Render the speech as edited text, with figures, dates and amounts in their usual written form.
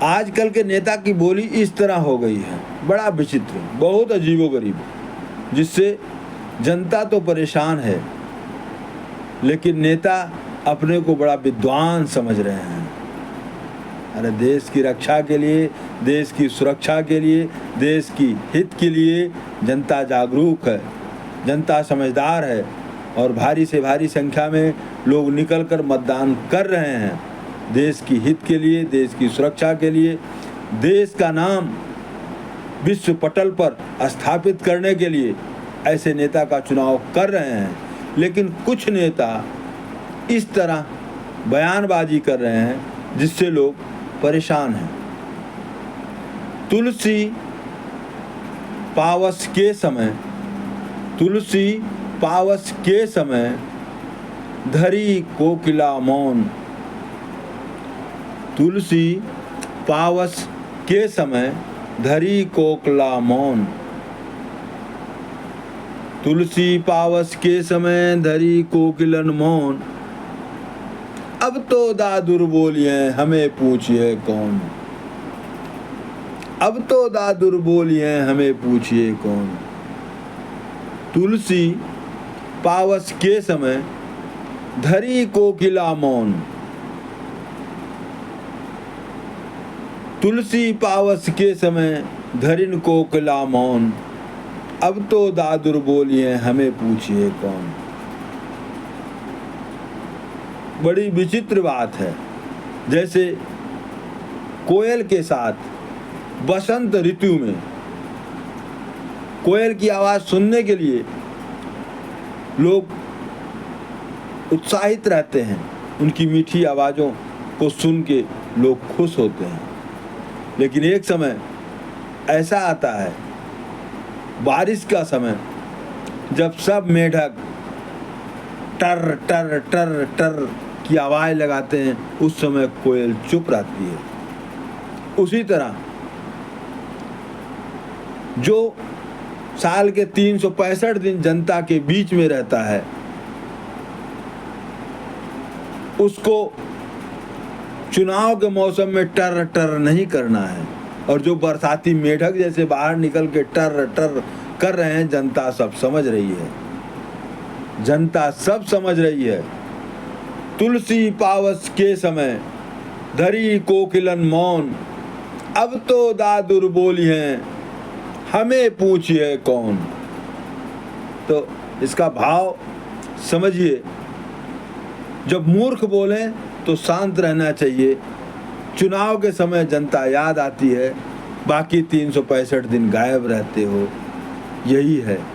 आजकल के नेता की बोली इस तरह हो गई है, बड़ा विचित्र, बहुत अजीबोगरीब, जिससे जनता तो परेशान है, लेकिन नेता अपने को बड़ा विद्वान समझ रहे हैं। अरे देश की रक्षा के लिए, देश की सुरक्षा के लिए, देश की हित के लिए जनता जागरूक है, जनता समझदार है और भारी से भारी संख्या में लोग निकलकर मतदान कर रहे हैं। देश की हित के लिए, देश की सुरक्षा के लिए, देश का नाम विश्व पटल पर स्थापित करने के लिए ऐसे नेता का चुनाव कर रहे हैं। लेकिन कुछ नेता इस तरह बयानबाजी कर रहे हैं जिससे लोग परेशान हैं। तुलसी पावस के समय धरी कोकिला मौन। तुलसी पावस के समय धरी कोकिला मौन। तुलसी पावस के समय धरी कोकिलन मौन। अब तो दादुर बोलिए हमें पूछिए कौन। अब तो दादुर बोलिए हमें पूछिए कौन। तुलसी पावस के समय धरी कोकिला मौन। तुलसी पावस के समय धरिन कोकिला मौन। अब तो दादुर बोलिए हमें पूछिए कौन। बड़ी विचित्र बात है। जैसे कोयल के साथ बसंत ऋतु में कोयल की आवाज़ सुनने के लिए लोग उत्साहित रहते हैं, उनकी मीठी आवाज़ों को सुन के लोग खुश होते हैं। लेकिन एक समय ऐसा आता है, बारिश का समय, जब सब मेढक टर टर टर टर की आवाज़ लगाते हैं, उस समय कोयल चुप रहती है। उसी तरह जो साल के 365 दिन जनता के बीच में रहता है, उसको चुनाव के मौसम में टर टर नहीं करना है। और जो बरसाती मेढक जैसे बाहर निकल के टर टर कर रहे हैं, जनता सब समझ रही है, जनता सब समझ रही है। तुलसी पावस के समय धरी कोकिलन मौन। अब तो दादुर बोली हैं हमें पूछिए कौन। तो इसका भाव समझिए, जब मूर्ख बोलें तो शांत रहना चाहिए। चुनाव के समय जनता याद आती है, बाकी 365 दिन गायब रहते हो, यही है।